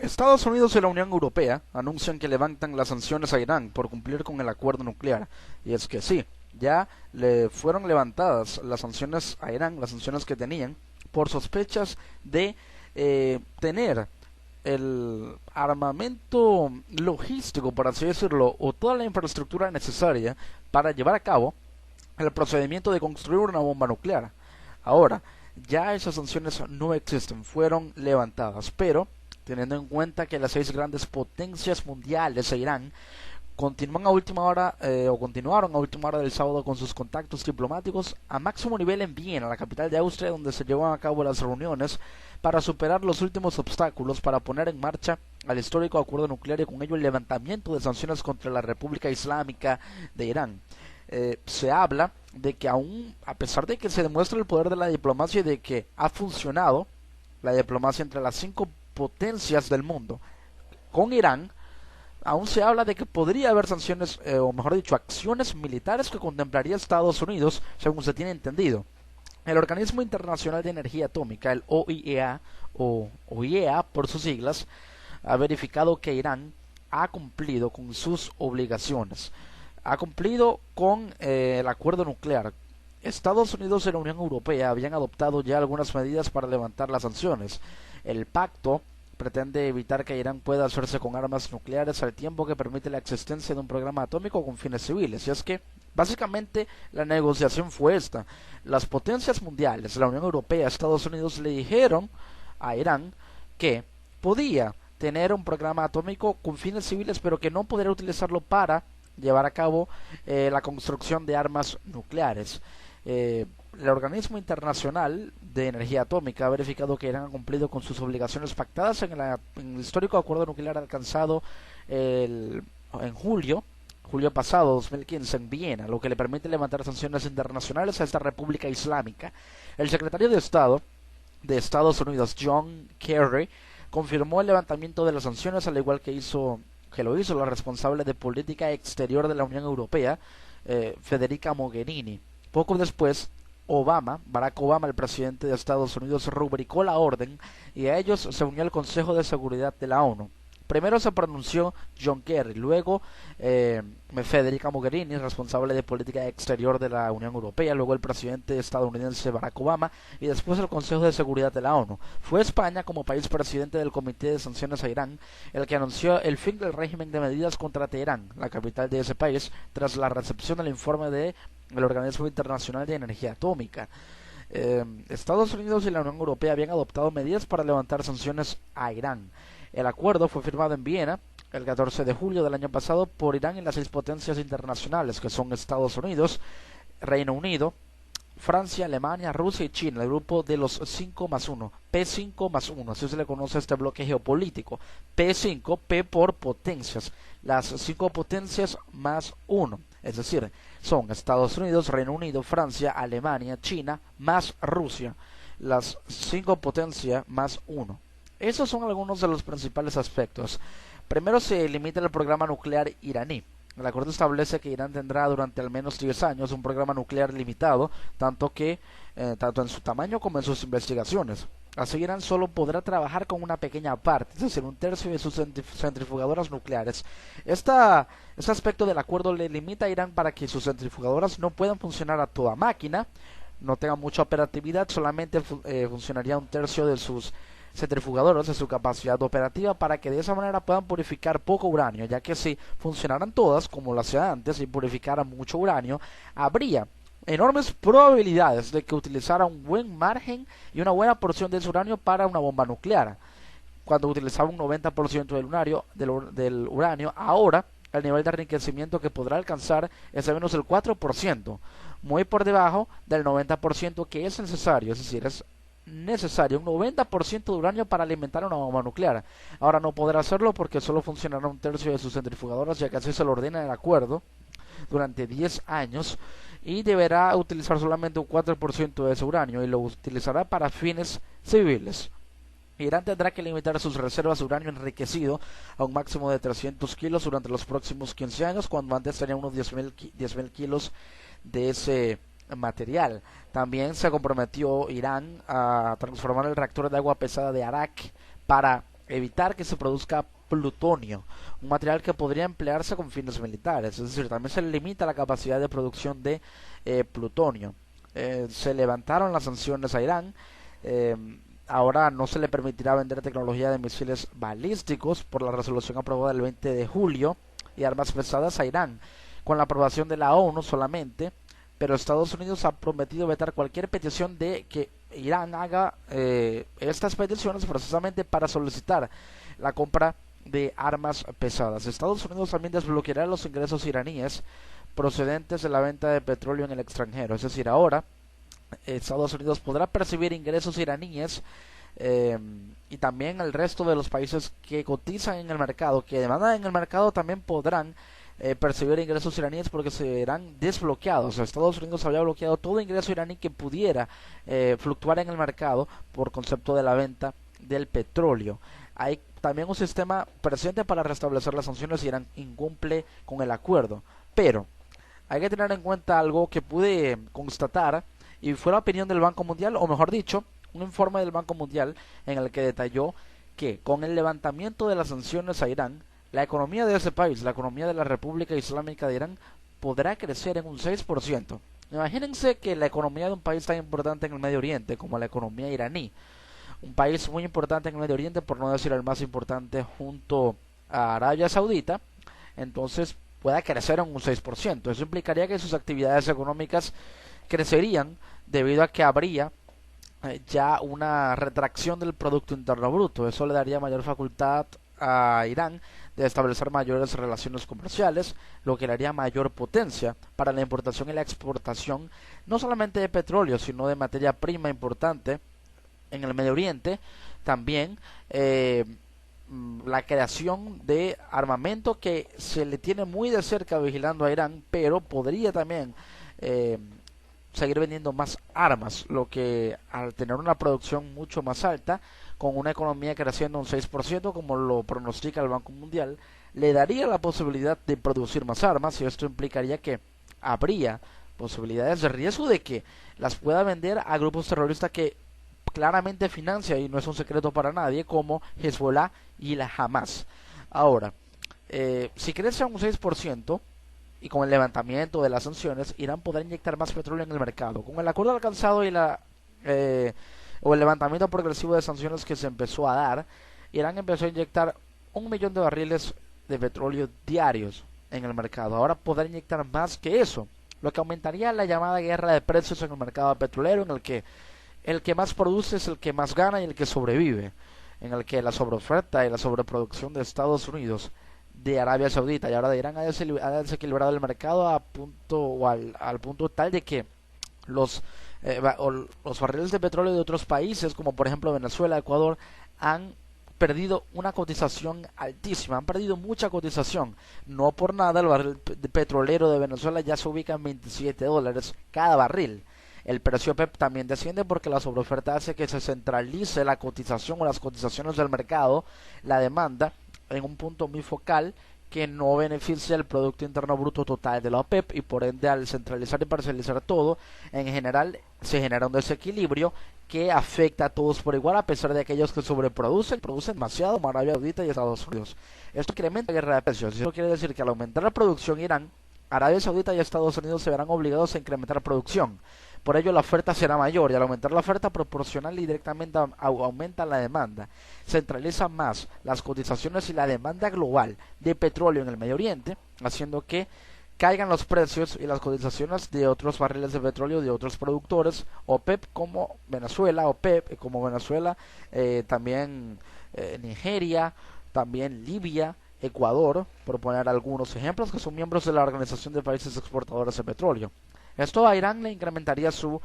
Estados Unidos y la Unión Europea anuncian que levantan las sanciones a Irán por cumplir con el acuerdo nuclear. Y es que sí, ya le fueron levantadas las sanciones a Irán, las sanciones que tenían, por sospechas de tener el armamento logístico, por así decirlo, o toda la infraestructura necesaria para llevar a cabo el procedimiento de construir una bomba nuclear. Ahora, ya esas sanciones no existen, fueron levantadas, pero teniendo en cuenta que las seis grandes potencias mundiales e Irán continúan a última hora o continuaron a última hora del sábado con sus contactos diplomáticos a máximo nivel en Viena, la capital de Austria, donde se llevan a cabo las reuniones para superar los últimos obstáculos para poner en marcha el histórico acuerdo nuclear y con ello el levantamiento de sanciones contra la República Islámica de Irán. Se habla de que aún, a pesar de que se demuestra el poder de la diplomacia y de que ha funcionado la diplomacia entre las cinco potencias del mundo con Irán, aún se habla de que podría haber sanciones, o mejor dicho, acciones militares que contemplaría Estados Unidos, según se tiene entendido. El Organismo Internacional de Energía Atómica, el OIEA, o OIEA por sus siglas, ha verificado que Irán ha cumplido con sus obligaciones, ha cumplido con el acuerdo nuclear. Estados Unidos y la Unión Europea habían adoptado ya algunas medidas para levantar las sanciones. El pacto pretende evitar que Irán pueda hacerse con armas nucleares al tiempo que permite la existencia de un programa atómico con fines civiles. Y es que, básicamente, la negociación fue esta. Las potencias mundiales, la Unión Europea, Estados Unidos, le dijeron a Irán que podía tener un programa atómico con fines civiles, pero que no podría utilizarlo para llevar a cabo la construcción de armas nucleares. El Organismo Internacional de Energía Atómica ha verificado que Irán ha cumplido con sus obligaciones pactadas en el histórico acuerdo nuclear alcanzado en julio pasado, 2015, en Viena, lo que le permite levantar sanciones internacionales a esta República Islámica. El secretario de Estado de Estados Unidos, John Kerry, confirmó el levantamiento de las sanciones, al igual que lo hizo la responsable de política exterior de la Unión Europea, Federica Mogherini. Poco después, Barack Obama, el presidente de Estados Unidos, rubricó la orden y a ellos se unió el Consejo de Seguridad de la ONU. Primero se pronunció John Kerry, luego Federica Mogherini, responsable de política exterior de la Unión Europea, luego el presidente estadounidense Barack Obama y después el Consejo de Seguridad de la ONU. Fue España, como país presidente del Comité de Sanciones a Irán, el que anunció el fin del régimen de medidas contra Teherán, la capital de ese país, tras la recepción del informe del Organismo Internacional de Energía Atómica. Estados Unidos y la Unión Europea habían adoptado medidas para levantar sanciones a Irán. El acuerdo fue firmado en Viena el 14 de julio del año pasado por Irán y las seis potencias internacionales, que son Estados Unidos, Reino Unido, Francia, Alemania, Rusia y China, el grupo de los 5 más 1, P5 más 1, así se le conoce a este bloque geopolítico. P5, P por potencias, las 5 potencias más 1, es decir, son Estados Unidos, Reino Unido, Francia, Alemania, China, más Rusia, las 5 potencias más 1. Esos son algunos de los principales aspectos. Primero, se limita el programa nuclear iraní. El acuerdo establece que Irán tendrá durante al menos 10 años un programa nuclear limitado, tanto en su tamaño como en sus investigaciones. Así, Irán solo podrá trabajar con una pequeña parte, es decir, un tercio de sus centrifugadoras nucleares. Este aspecto del acuerdo le limita a Irán para que sus centrifugadoras no puedan funcionar a toda máquina, no tengan mucha operatividad, solamente funcionaría un tercio de sus centrifugadoras de su capacidad operativa, para que de esa manera puedan purificar poco uranio, ya que si funcionaran todas como lo hacía antes y purificaran mucho uranio, habría enormes probabilidades de que utilizara un buen margen y una buena porción de ese uranio para una bomba nuclear. Cuando utilizaba un 90% del uranio, ahora el nivel de enriquecimiento que podrá alcanzar es de menos del 4%, muy por debajo del 90% que es necesario, es decir, es necesario un 90% de uranio para alimentar una bomba nuclear. Ahora no podrá hacerlo porque solo funcionará un tercio de sus centrifugadoras, ya que así se lo ordena el acuerdo durante 10 años, y deberá utilizar solamente un 4% de ese uranio y lo utilizará para fines civiles. Irán tendrá que limitar sus reservas de uranio enriquecido a un máximo de 300 kilos durante los próximos 15 años, cuando antes tenía unos 10.000 kilos de ese material. También se comprometió Irán a transformar el reactor de agua pesada de Arak para evitar que se produzca plutonio, un material que podría emplearse con fines militares. Es decir, también se limita la capacidad de producción de plutonio. Se levantaron las sanciones a Irán. eh, Ahora no se le permitirá vender tecnología de misiles balísticos por la resolución aprobada el 20 de julio y armas pesadas a Irán, con la aprobación de la ONU solamente, pero Estados Unidos ha prometido vetar cualquier petición de que Irán haga estas peticiones precisamente para solicitar la compra de armas pesadas. Estados Unidos también desbloqueará los ingresos iraníes procedentes de la venta de petróleo en el extranjero. Es decir, ahora Estados Unidos podrá percibir ingresos iraníes eh, y también el resto de los países que cotizan en el mercado, que demandan en el mercado, también podrán percibir ingresos iraníes porque serán desbloqueados. Estados Unidos había bloqueado todo ingreso iraní que pudiera fluctuar en el mercado por concepto de la venta del petróleo. Hay también un sistema presente para restablecer las sanciones si Irán incumple con el acuerdo, pero hay que tener en cuenta algo que pude constatar y fue la opinión del Banco Mundial, o mejor dicho, un informe del Banco Mundial en el que detalló que con el levantamiento de las sanciones a Irán, la economía de ese país, la economía de la República Islámica de Irán, podrá crecer en un 6%. Imagínense que la economía de un país tan importante en el Medio Oriente como la economía iraní, un país muy importante en el Medio Oriente, por no decir el más importante junto a Arabia Saudita, entonces pueda crecer en un 6%. Eso implicaría que sus actividades económicas crecerían debido a que habría ya una retracción del Producto Interno Bruto. Eso le daría mayor facultad a Irán de establecer mayores relaciones comerciales, lo que le haría mayor potencia para la importación y la exportación, no solamente de petróleo, sino de materia prima importante en el Medio Oriente. También la creación de armamento que se le tiene muy de cerca vigilando a Irán, pero podría también seguir vendiendo más armas, lo que al tener una producción mucho más alta, con una economía creciendo un 6%, como lo pronostica el Banco Mundial, le daría la posibilidad de producir más armas, y esto implicaría que habría posibilidades de riesgo de que las pueda vender a grupos terroristas que claramente financia, y no es un secreto para nadie, como Hezbollah y la Hamas. Ahora, si crece a un 6%, y con el levantamiento de las sanciones, Irán podrá inyectar más petróleo en el mercado. Con el acuerdo alcanzado y o el levantamiento progresivo de sanciones que se empezó a dar, Irán empezó a inyectar 1 millón de barriles de petróleo diarios en el mercado. Ahora podrá inyectar más que eso, lo que aumentaría la llamada guerra de precios en el mercado petrolero, en el que más produce es el que más gana y el que sobrevive, en el que la sobreoferta y la sobreproducción de Estados Unidos, de Arabia Saudita y ahora de Irán ha desequilibrado el mercado a punto o al punto tal de que los los barriles de petróleo de otros países como por ejemplo Venezuela, Ecuador, han perdido una cotización altísima, han perdido mucha cotización. No por nada el barril petrolero de Venezuela ya se ubica en $27 cada barril. El precio PEP también desciende porque la sobreoferta hace que se centralice la cotización o las cotizaciones del mercado, la demanda, en un punto muy focal que no beneficia el Producto Interno Bruto total de la OPEP, y por ende al centralizar y parcializar todo, en general se genera un desequilibrio que afecta a todos por igual, a pesar de aquellos que producen demasiado, como Arabia Saudita y Estados Unidos. Esto incrementa la guerra de precios. Eso quiere decir que al aumentar la producción Irán, Arabia Saudita y Estados Unidos se verán obligados a incrementar producción. Por ello la oferta será mayor, y al aumentar la oferta proporcional y directamente aumenta la demanda. Centraliza más las cotizaciones y la demanda global de petróleo en el Medio Oriente, haciendo que caigan los precios y las cotizaciones de otros barriles de petróleo de otros productores, OPEP como Venezuela, también Nigeria, también Libia, Ecuador, por poner algunos ejemplos, que son miembros de la Organización de Países Exportadores de Petróleo. Esto a Irán le incrementaría su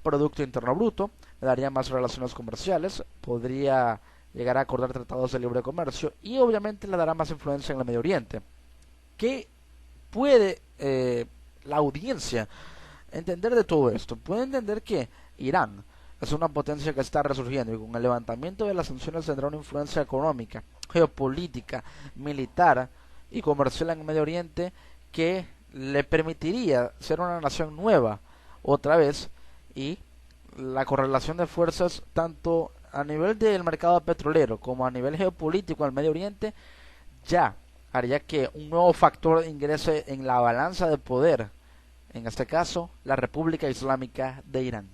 Producto Interno Bruto, le daría más relaciones comerciales, podría llegar a acordar tratados de libre comercio y obviamente le dará más influencia en el Medio Oriente. ¿Qué puede la audiencia entender de todo esto? Puede entender que Irán es una potencia que está resurgiendo y con el levantamiento de las sanciones tendrá una influencia económica, geopolítica, militar y comercial en el Medio Oriente que le permitiría ser una nación nueva otra vez, y la correlación de fuerzas tanto a nivel del mercado petrolero como a nivel geopolítico al Medio Oriente, ya haría que un nuevo factor ingrese en la balanza de poder, en este caso la República Islámica de Irán.